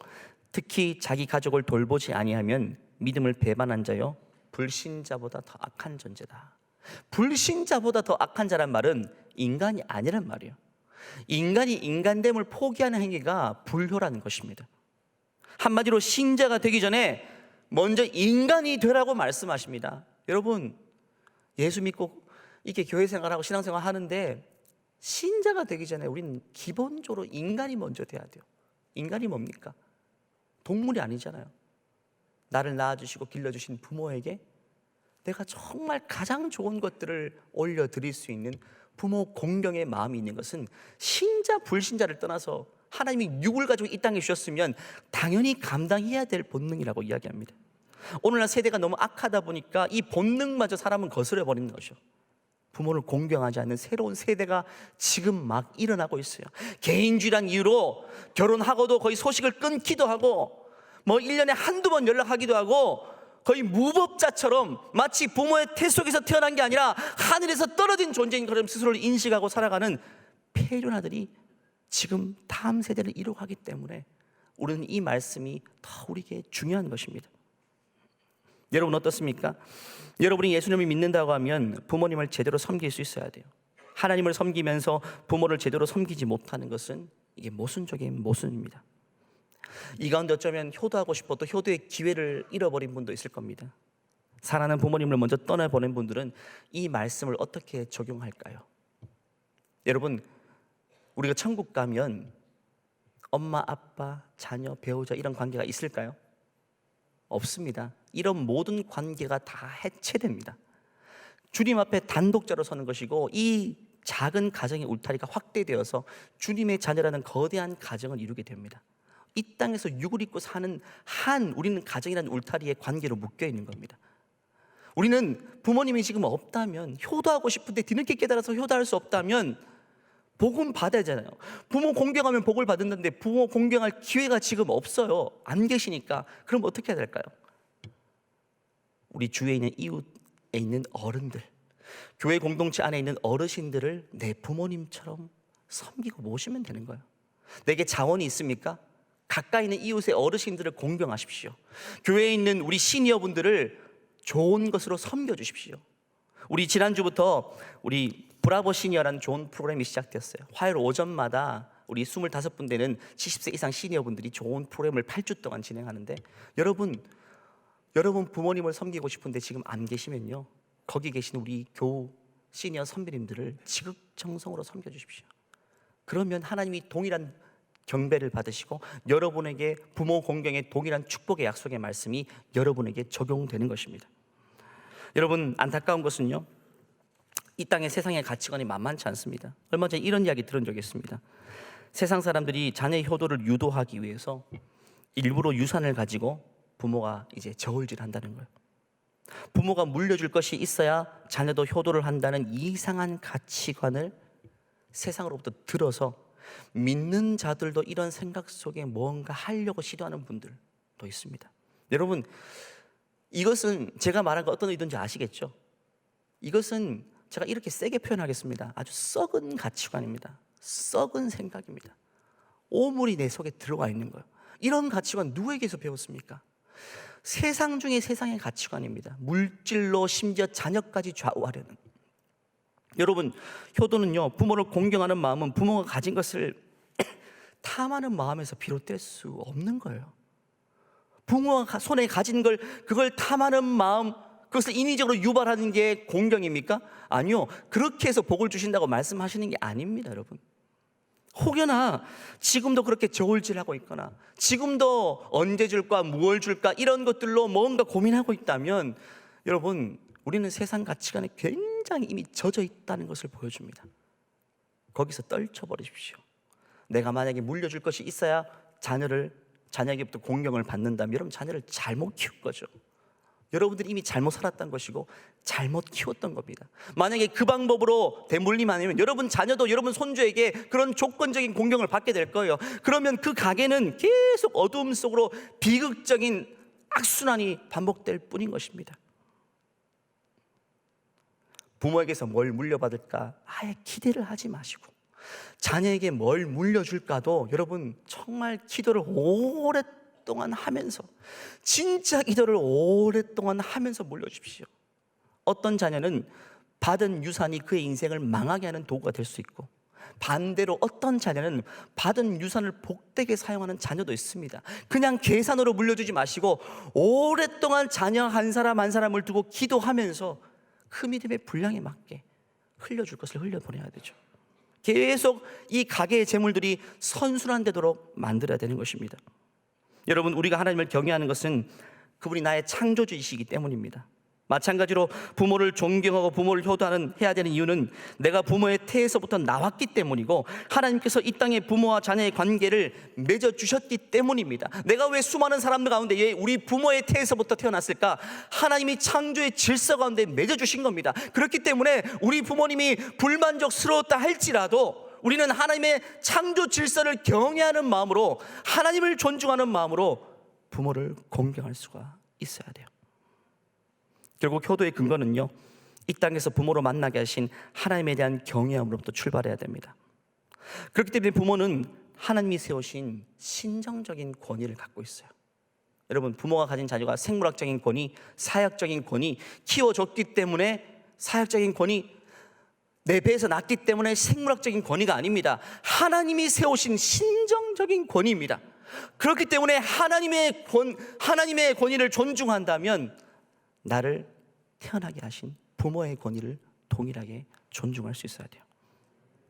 특히 자기 가족을 돌보지 아니하면 믿음을 배반한 자요, 불신자보다 더 악한 존재다. 불신자보다 더 악한 자란 말은 인간이 아니란 말이에요. 인간이 인간됨을 포기하는 행위가 불효라는 것입니다. 한마디로 신자가 되기 전에 먼저 인간이 되라고 말씀하십니다. 여러분, 예수 믿고 이렇게 교회 생활하고 신앙생활 하는데 신자가 되기 전에 우리는 기본적으로 인간이 먼저 돼야 돼요. 인간이 뭡니까? 동물이 아니잖아요. 나를 낳아주시고 길러주신 부모에게 내가 정말 가장 좋은 것들을 올려드릴 수 있는 부모 공경의 마음이 있는 것은 신자 불신자를 떠나서 하나님이 육을 가지고 이 땅에 주셨으면 당연히 감당해야 될 본능이라고 이야기합니다. 오늘날 세대가 너무 악하다 보니까 이 본능마저 사람은 거스려 버리는 것이죠. 부모를 공경하지 않는 새로운 세대가 지금 막 일어나고 있어요. 개인주의란 이유로 결혼하고도 거의 소식을 끊기도 하고, 뭐 1년에 한두 번 연락하기도 하고, 거의 무법자처럼 마치 부모의 태 속에서 태어난 게 아니라 하늘에서 떨어진 존재인 것처럼 스스로를 인식하고 살아가는 폐륜아들이 지금 다음 세대를 이루어가기 때문에 우리는 이 말씀이 더 우리에게 중요한 것입니다. 여러분 어떻습니까? 여러분이 예수님을 믿는다고 하면 부모님을 제대로 섬길 수 있어야 돼요. 하나님을 섬기면서 부모를 제대로 섬기지 못하는 것은 이게 모순적인 모순입니다. 이 가운데 어쩌면 효도하고 싶어도 효도의 기회를 잃어버린 분도 있을 겁니다. 사랑하는 부모님을 먼저 떠나보낸 분들은 이 말씀을 어떻게 적용할까요? 여러분, 우리가 천국 가면 엄마, 아빠, 자녀, 배우자 이런 관계가 있을까요? 없습니다. 이런 모든 관계가 다 해체됩니다. 주님 앞에 단독자로 서는 것이고, 이 작은 가정의 울타리가 확대되어서 주님의 자녀라는 거대한 가정을 이루게 됩니다. 이 땅에서 육을 입고 사는 우리는 가정이라는 울타리의 관계로 묶여 있는 겁니다. 우리는 부모님이 지금 없다면, 효도하고 싶은데 뒤늦게 깨달아서 효도할 수 없다면 복음 받아야 되잖아요. 부모 공경하면 복을 받는다는데 부모 공경할 기회가 지금 없어요. 안 계시니까. 그럼 어떻게 해야 될까요? 우리 주위에 있는 이웃에 있는 어른들, 교회 공동체 안에 있는 어르신들을 내 부모님처럼 섬기고 모시면 되는 거예요. 내게 자원이 있습니까? 가까이 있는 이웃의 어르신들을 공경하십시오. 교회에 있는 우리 시니어분들을 좋은 것으로 섬겨주십시오. 우리 지난주부터 우리 브라보 시니어라는 좋은 프로그램이 시작되었어요. 화요일 오전마다 우리 25분 되는 70세 이상 시니어분들이 좋은 프로그램을 8주 동안 진행하는데, 여러분 부모님을 섬기고 싶은데 지금 안 계시면요, 거기 계신 우리 시니어 선배님들을 지극정성으로 섬겨주십시오. 그러면 하나님이 동일한 경배를 받으시고 여러분에게 부모 공경의 동일한 축복의 약속의 말씀이 여러분에게 적용되는 것입니다. 여러분, 안타까운 것은요, 이 땅의 세상의 가치관이 만만치 않습니다. 얼마 전에 이런 이야기 들은 적이 있습니다. 세상 사람들이 자녀의 효도를 유도하기 위해서 일부러 유산을 가지고 부모가 이제 저울질한다는 거예요. 부모가 물려줄 것이 있어야 자녀도 효도를 한다는 이상한 가치관을 세상으로부터 들어서 믿는 자들도 이런 생각 속에 뭔가 하려고 시도하는 분들도 있습니다. 여러분, 이것은 제가 말한 거 어떤 의도인지 아시겠죠? 이것은 제가 이렇게 세게 표현하겠습니다. 아주 썩은 가치관입니다. 썩은 생각입니다. 오물이 내 속에 들어와 있는 거예요. 이런 가치관 누구에게서 배웠습니까? 세상 중에 세상의 가치관입니다. 물질로 심지어 자녀까지 좌우하려는. 여러분, 효도는요, 부모를 공경하는 마음은 부모가 가진 것을 탐하는 마음에서 비롯될 수 없는 거예요. 부모가 손에 가진 그걸 탐하는 마음, 그것을 인위적으로 유발하는 게 공경입니까? 아니요. 그렇게 해서 복을 주신다고 말씀하시는 게 아닙니다, 여러분. 혹여나 지금도 그렇게 저울질하고 있거나 지금도 언제 줄까, 무얼 줄까 이런 것들로 뭔가 고민하고 있다면 여러분, 우리는 세상 가치관에 굉장히 이미 젖어 있다는 것을 보여줍니다. 거기서 떨쳐버리십시오. 내가 만약에 물려줄 것이 있어야 자녀에게부터 공경을 받는다면 여러분, 자녀를 잘못 키운 거죠. 여러분들이 이미 잘못 살았던 것이고 잘못 키웠던 겁니다. 만약에 그 방법으로 대물림 아니면 여러분 자녀도 여러분 손주에게 그런 조건적인 공경을 받게 될 거예요. 그러면 그 가게는 계속 어두움 속으로 비극적인 악순환이 반복될 뿐인 것입니다. 부모에게서 뭘 물려받을까 아예 기대를 하지 마시고, 자녀에게 뭘 물려줄까도 여러분 정말 기도를 오랫동안 하면서, 진짜 기도를 오랫동안 하면서 물려주십시오. 어떤 자녀는 받은 유산이 그의 인생을 망하게 하는 도구가 될 수 있고, 반대로 어떤 자녀는 받은 유산을 복되게 사용하는 자녀도 있습니다. 그냥 계산으로 물려주지 마시고 오랫동안 자녀 한 사람 한 사람을 두고 기도하면서 그 믿음의 분량에 맞게 흘려줄 것을 흘려보내야 되죠. 계속 이 가게의 재물들이 선순환 되도록 만들어야 되는 것입니다. 여러분, 우리가 하나님을 경외하는 것은 그분이 나의 창조주이시기 때문입니다. 마찬가지로 부모를 존경하고 부모를 해야 되는 이유는 내가 부모의 태에서부터 나왔기 때문이고, 하나님께서 이 땅에 부모와 자녀의 관계를 맺어주셨기 때문입니다. 내가 왜 수많은 사람들 가운데 왜 우리 부모의 태에서부터 태어났을까? 하나님이 창조의 질서 가운데 맺어주신 겁니다. 그렇기 때문에 우리 부모님이 불만족스러웠다 할지라도 우리는 하나님의 창조 질서를 경외하는 마음으로, 하나님을 존중하는 마음으로 부모를 공경할 수가 있어야 돼요. 결국 효도의 근거는요, 이 땅에서 부모로 만나게 하신 하나님에 대한 경외함으로부터 출발해야 됩니다. 그렇기 때문에 부모는 하나님이 세우신 신정적인 권위를 갖고 있어요. 여러분, 부모가 가진 자녀가 생물학적인 권위, 사역적인 권위, 키워줬기 때문에 사역적인 권위, 내 배에서 낳기 때문에 생물학적인 권위가 아닙니다. 하나님이 세우신 신정적인 권위입니다. 그렇기 때문에 하나님의 권위를 존중한다면 나를 태어나게 하신 부모의 권위를 동일하게 존중할 수 있어야 돼요.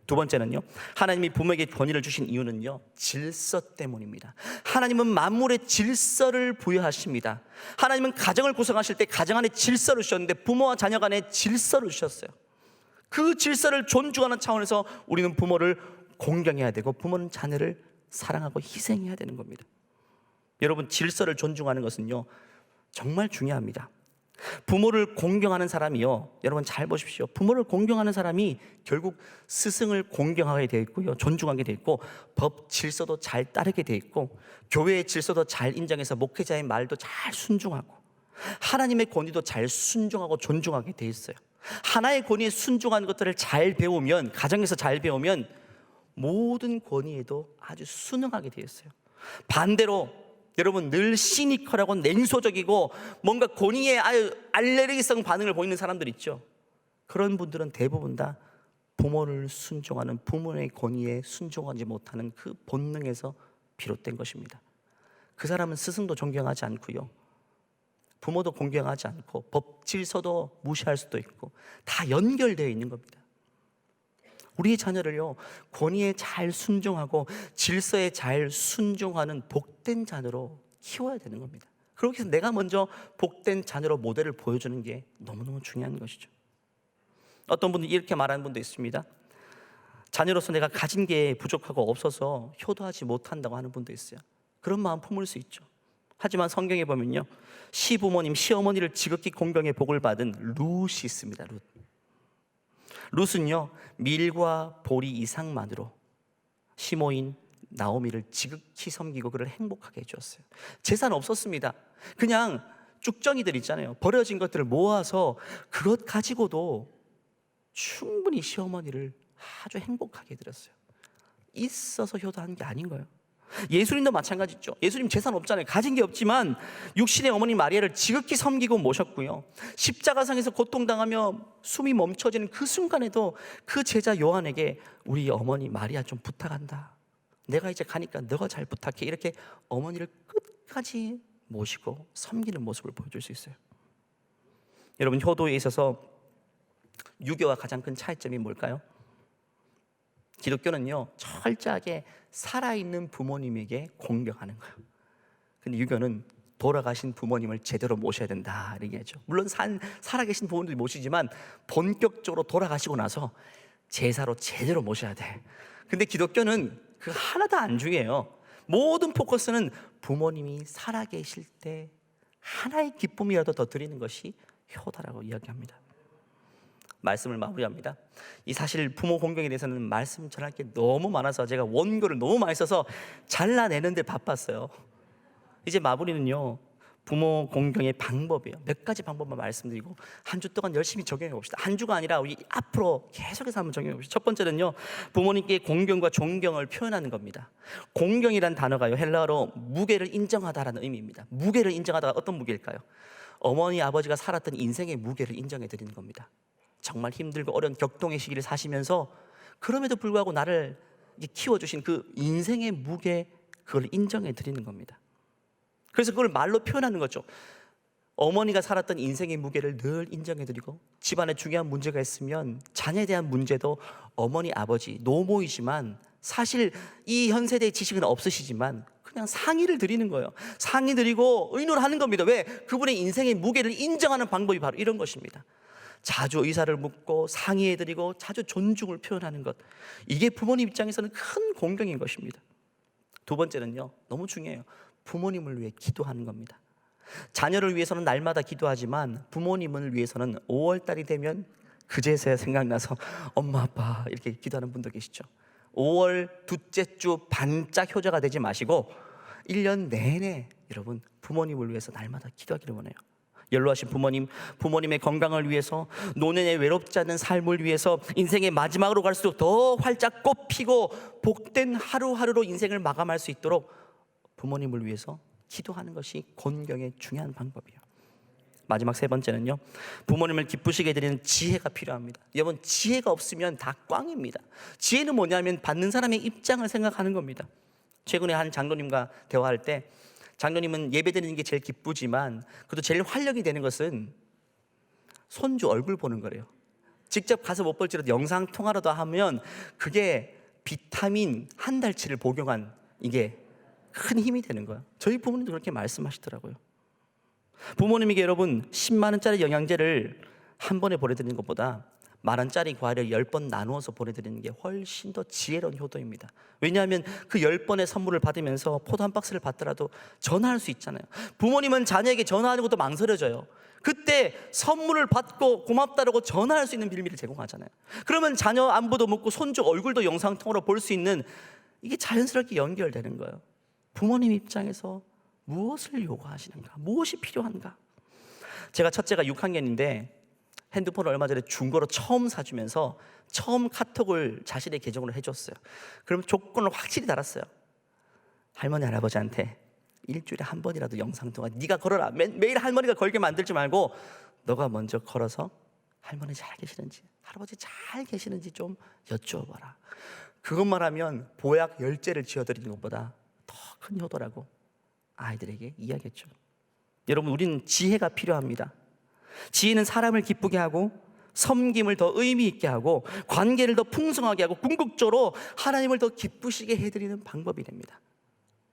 두 번째는요, 하나님이 부모에게 권위를 주신 이유는요, 질서 때문입니다. 하나님은 만물의 질서를 부여하십니다. 하나님은 가정을 구성하실 때 가정 안에 질서를 주셨는데 부모와 자녀 간에 질서를 주셨어요. 그 질서를 존중하는 차원에서 우리는 부모를 공경해야 되고 부모는 자녀를 사랑하고 희생해야 되는 겁니다. 여러분, 질서를 존중하는 것은요 정말 중요합니다. 부모를 공경하는 사람이요, 여러분 잘 보십시오. 부모를 공경하는 사람이 결국 스승을 공경하게 되어 있고요, 존중하게 되어 있고, 법 질서도 잘 따르게 되어 있고, 교회의 질서도 잘 인정해서 목회자의 말도 잘 순종하고, 하나님의 권위도 잘 순종하고 존중하게 되어 있어요. 하나의 권위에 순종하는 것들을 잘 배우면, 가정에서 잘 배우면 모든 권위에도 아주 순응하게 되어 있어요. 반대로 여러분, 늘 시니컬하고 냉소적이고 뭔가 권위에 아주 알레르기성 반응을 보이는 사람들 있죠. 그런 분들은 대부분 다 부모를 순종하는, 부모의 권위에 순종하지 못하는 그 본능에서 비롯된 것입니다. 그 사람은 스승도 존경하지 않고요, 부모도 공경하지 않고, 법 질서도 무시할 수도 있고, 다 연결되어 있는 겁니다. 우리의 자녀를요, 권위에 잘 순종하고 질서에 잘 순종하는 복된 자녀로 키워야 되는 겁니다. 그렇게 해서 내가 먼저 복된 자녀로 모델을 보여주는 게 너무너무 중요한 것이죠. 어떤 분은 이렇게 말하는 분도 있습니다. 자녀로서 내가 가진 게 부족하고 없어서 효도하지 못한다고 하는 분도 있어요. 그런 마음 품을 수 있죠. 하지만 성경에 보면요, 시부모님, 시어머니를 지극히 공경의 복을 받은 룻이 있습니다. 룻은요, 밀과 보리 이상만으로 시모인 나오미를 지극히 섬기고 그를 행복하게 해주었어요. 재산 없었습니다. 그냥 쭉정이들 있잖아요. 버려진 것들을 모아서 그것 가지고도 충분히 시어머니를 아주 행복하게 해드렸어요. 있어서 효도한 게 아닌 거예요. 예수님도 마찬가지죠. 예수님 재산 없잖아요. 가진 게 없지만 육신의 어머니 마리아를 지극히 섬기고 모셨고요, 십자가상에서 고통당하며 숨이 멈춰지는 그 순간에도 그 제자 요한에게 우리 어머니 마리아 좀 부탁한다, 내가 이제 가니까 너가 잘 부탁해, 이렇게 어머니를 끝까지 모시고 섬기는 모습을 보여줄 수 있어요. 여러분, 효도에 있어서 유교와 가장 큰 차이점이 뭘까요? 기독교는요, 철저하게 살아있는 부모님에게 공경하는 거예요. 근데 유교는 돌아가신 부모님을 제대로 모셔야 된다 이렇게 하죠. 물론 살아계신 부모님들 모시지만 본격적으로 돌아가시고 나서 제사로 제대로 모셔야 돼. 근데 기독교는 그 하나도 안 중요해요. 모든 포커스는 부모님이 살아계실 때 하나의 기쁨이라도 더 드리는 것이 효도라고 이야기합니다. 말씀을 마무리합니다. 이 사실 부모 공경에 대해서는 말씀 전할 게 너무 많아서 제가 원고를 너무 많이 써서 잘라내는데 바빴어요. 이제 마무리는요, 부모 공경의 방법이에요. 몇 가지 방법만 말씀드리고 한 주 동안 열심히 적용해 봅시다. 한 주가 아니라 우리 앞으로 계속해서 한번 적용해 봅시다. 첫 번째는요, 부모님께 공경과 존경을 표현하는 겁니다. 공경이란 단어가요, 헬라어로 무게를 인정하다라는 의미입니다. 무게를 인정하다가 어떤 무게일까요? 어머니 아버지가 살았던 인생의 무게를 인정해 드리는 겁니다. 정말 힘들고 어려운 격동의 시기를 사시면서 그럼에도 불구하고 나를 키워주신 그 인생의 무게, 그걸 인정해 드리는 겁니다. 그래서 그걸 말로 표현하는 거죠. 어머니가 살았던 인생의 무게를 늘 인정해 드리고, 집안에 중요한 문제가 있으면 자녀에 대한 문제도 어머니 아버지 노모이지만 사실 이 현 세대의 지식은 없으시지만 그냥 상의를 드리는 거예요. 상의 드리고 의논하는 겁니다. 왜? 그분의 인생의 무게를 인정하는 방법이 바로 이런 것입니다. 자주 의사를 묻고 상의해드리고 자주 존중을 표현하는 것, 이게 부모님 입장에서는 큰 공경인 것입니다. 두 번째는요, 너무 중요해요. 부모님을 위해 기도하는 겁니다. 자녀를 위해서는 날마다 기도하지만 부모님을 위해서는 5월달이 되면 그제서야 생각나서 엄마 아빠 이렇게 기도하는 분도 계시죠. 5월 둘째 주 반짝 효자가 되지 마시고 1년 내내 여러분 부모님을 위해서 날마다 기도하기를 원해요. 연로하신 부모님, 부모님의 건강을 위해서, 노년에 외롭지 않는 삶을 위해서, 인생의 마지막으로 갈수록 더 활짝 꽃피고 복된 하루하루로 인생을 마감할 수 있도록 부모님을 위해서 기도하는 것이 공경의 중요한 방법이에요. 마지막 세 번째는요, 부모님을 기쁘시게 해드리는 지혜가 필요합니다. 여러분, 지혜가 없으면 다 꽝입니다. 지혜는 뭐냐면 받는 사람의 입장을 생각하는 겁니다. 최근에 한 장로님과 대화할 때, 장로님은 예배드리는 게 제일 기쁘지만 그래도 제일 활력이 되는 것은 손주 얼굴 보는 거래요. 직접 가서 못 볼지라도 영상 통화라도 하면 그게 비타민 한 달치를 복용한 이게 큰 힘이 되는 거예요. 저희 부모님도 그렇게 말씀하시더라고요. 부모님에게 여러분 10만 원짜리 영양제를 한 번에 보내드리는 것보다 10,000원짜리 과일을 10번 나누어서 보내드리는 게 훨씬 더 지혜로운 효도입니다. 왜냐하면 그 10번의 선물을 받으면서 포도 한 박스를 받더라도 전화할 수 있잖아요. 부모님은 자녀에게 전화하는 것도 망설여져요. 그때 선물을 받고 고맙다라고 전화할 수 있는 빌미를 제공하잖아요. 그러면 자녀 안부도 묻고 손주 얼굴도 영상통화로 볼 수 있는, 이게 자연스럽게 연결되는 거예요. 부모님 입장에서 무엇을 요구하시는가, 무엇이 필요한가. 제가 첫째가 6학년인데 핸드폰을 얼마 전에 중고로 처음 사주면서 처음 카톡을 자신의 계정으로 해줬어요. 그럼 조건을 확실히 달았어요. 할머니 할아버지한테 일주일에 한 번이라도 영상통화 네가 걸어라. 매일 할머니가 걸게 만들지 말고 너가 먼저 걸어서 할머니 잘 계시는지, 할아버지 잘 계시는지 좀 여쭈어봐라. 그것만 하면 보약 10재를 지어드리는 것보다 더 큰 효도라고 아이들에게 이야기했죠. 여러분, 우리는 지혜가 필요합니다. 지혜는 사람을 기쁘게 하고 섬김을 더 의미 있게 하고 관계를 더 풍성하게 하고 궁극적으로 하나님을 더 기쁘시게 해드리는 방법이 됩니다.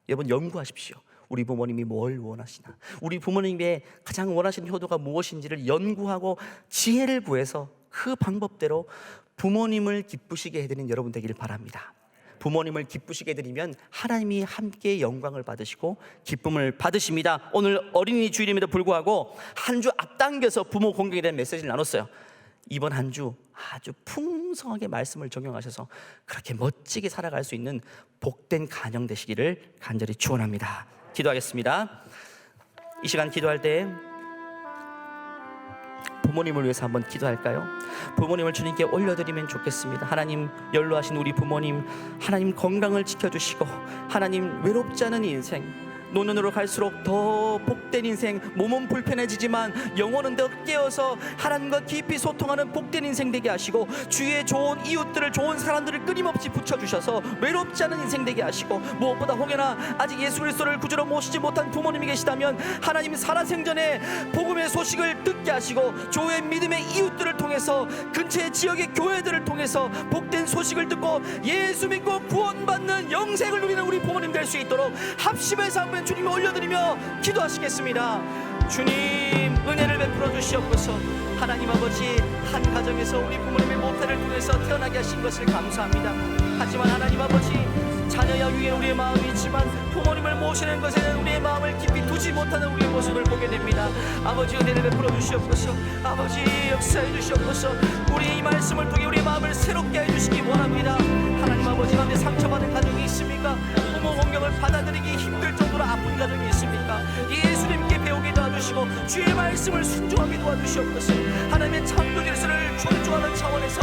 여러분, 연구하십시오. 우리 부모님이 뭘 원하시나, 우리 부모님의 가장 원하시는 효도가 무엇인지를 연구하고 지혜를 구해서 그 방법대로 부모님을 기쁘시게 해드리는 여러분 되기를 바랍니다. 부모님을 기쁘시게 해드리면 하나님이 함께 영광을 받으시고 기쁨을 받으십니다. 오늘 어린이 주일임에도 불구하고 한 주 앞당겨서 부모 공경에 대한 메시지를 나눴어요. 이번 한 주 아주 풍성하게 말씀을 적용하셔서 그렇게 멋지게 살아갈 수 있는 복된 가정 되시기를 간절히 축원합니다. 기도하겠습니다. 이 시간 기도할 때 부모님을 위해서 한번 기도할까요? 부모님을 주님께 올려드리면 좋겠습니다. 하나님, 연로하신 우리 부모님, 하나님 건강을 지켜주시고 하나님 외롭지 않은 인생, 노년으로 갈수록 더 복된 인생, 몸은 불편해지지만 영혼은 더 깨어서 하나님과 깊이 소통하는 복된 인생 되게 하시고 주위에 좋은 이웃들을, 좋은 사람들을 끊임없이 붙여주셔서 외롭지 않은 인생 되게 하시고, 무엇보다 혹여나 아직 예수 그리스도를 구주로 모시지 못한 부모님이 계시다면 하나님 살아생전에 복음의 소식을 듣게 하시고 교회 믿음의 이웃들을 통해서 근처의 지역의 교회들을 통해서 복된 소식을 듣고 예수 믿고 구원받는 영생을 누리는 우리 부모님 될 수 있도록 합심해서 한번 주님을 올려드리며 기도하시겠습니다. 주님, 은혜를 베풀어 주시옵소서. 하나님 아버지, 한 가정에서 우리 부모님의 모태를 통해서 태어나게 하신 것을 감사합니다. 하지만 하나님 아버지, 자녀야 위에 우리의 마음이 있지만 부모님을 모시는 것에는 우리의 마음을 깊이 두지 못하는 우리의 모습을 보게 됩니다. 아버지, 은혜를 베풀어 주시옵소서. 아버지, 역사해 주시옵소서. 우리의 이 말씀을 통해 우리의 마음을 새롭게 해주시기 원합니다. 하나님 아버지, 가운데 상처받은 가정이 있습니까? 부모 공경을 받아들이기 힘들 정도로 아픈 가정이 있습니까? 예수님께 배우게 도와주시고 주의 말씀을 순종하게 도와주시옵소서. 하나님의 창조 질서를 존중하는 차원에서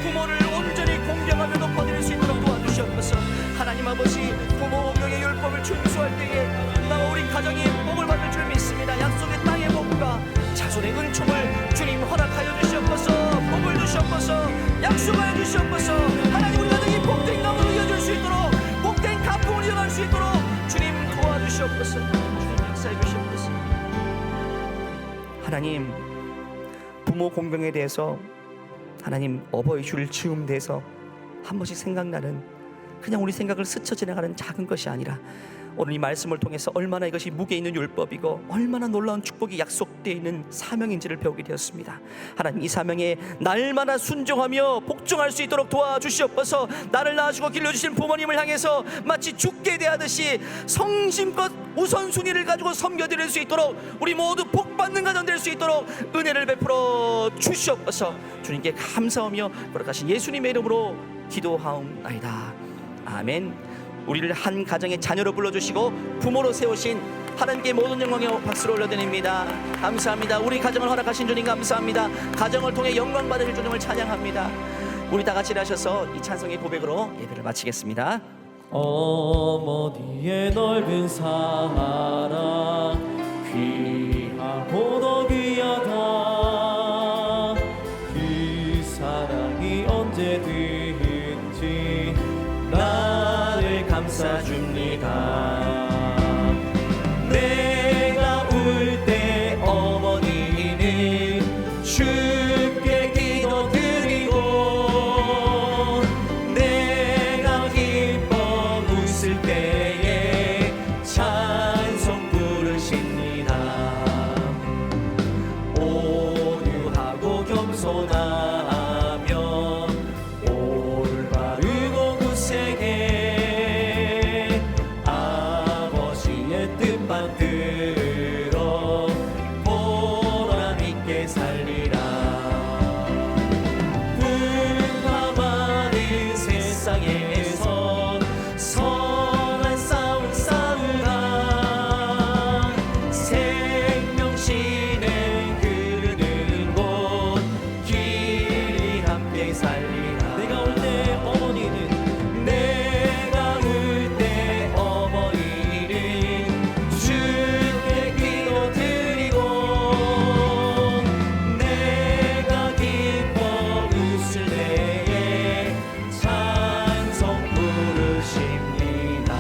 부모를 온전히 공경하며 높아드릴 수 있도록 도와주시옵소서. 하나님 아버지, 부모 공경의 율법을 준수할 때에 나와 우리 가정이 복을 받을 줄 믿습니다. 약속의 땅의 복과 자손의 은총을 주님 허락하여 주시옵소서. 복을 주시옵소서. 약속하여 주시옵소서. 하나님, 우리 가정이 복된 가문으로 이어질 수 있도록, 복된 가풍으로 이어갈 수 있도록 주님 도와주시옵소서. 주님 역사해 주시옵소서. 하나님, 부모 공경에 대해서 하나님 어버이 줄 즈음에 대해서 한 번씩 생각나는, 그냥 우리 생각을 스쳐 지나가는 작은 것이 아니라 오늘 이 말씀을 통해서 얼마나 이것이 무게 있는 율법이고 얼마나 놀라운 축복이 약속되어 있는 사명인지를 배우게 되었습니다. 하나님, 이 사명에 날마다 순종하며 복종할 수 있도록 도와주시옵소서. 나를 낳아주고 길러주신 부모님을 향해서 마치 주께 대하듯이 성심껏 우선순위를 가지고 섬겨드릴 수 있도록, 우리 모두 복받는 가정 될 수 있도록 은혜를 베풀어 주시옵소서. 주님께 감사하며 거룩하신 예수님의 이름으로 기도하옵나이다. 아멘. 우리를 한 가정의 자녀로 불러주시고 부모로 세우신 하나님께 모든 영광의 박수를 올려드립니다. 감사합니다. 우리 가정을 허락하신 주님 감사합니다. 가정을 통해 영광 받으실 주님을 찬양합니다. 우리 다 같이 하셔서 이 찬송의 고백으로 예배를 마치겠습니다. 어머니의 넓은 사랑 귀하고도 귀하다. 그 사랑이 언제든지 나를 감싸줍니다. 내가 울 때 어머니는 주께 기도드리고, 내가 기뻐 웃을 때에 찬송 부르십니다. 온유하고 겸손하며 올바르고 굳세게 아버지의 뜻 받들어 보람 있게 살리라. 분파 많은 세상에서 선한 싸움 싸우라. 생명신의 흐르는 곳 길이 함께 살리라. 내가 올 때 어머니는, 내가 울 때 어머니는 주께 기도드리고, 내가 기뻐 웃을 때에 찬송 부르십니다.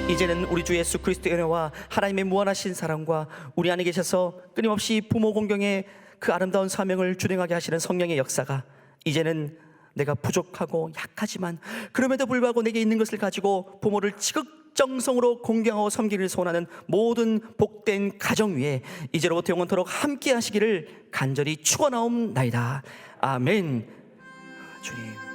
이제는 우리 주 예수 그리스도의 은혜와 하나님의 무한하신 사랑과 우리 안에 계셔서 끊임없이 부모 공경의 그 아름다운 사명을 준행하게 하시는 성령의 역사가, 이제는 내가 부족하고 약하지만 그럼에도 불구하고 내게 있는 것을 가지고 부모를 정성으로 공경하고 섬기를 소원하는 모든 복된 가정 위에 이제로부터 영원토록 함께 하시기를 간절히 축원하옵나이다. 아멘. 주님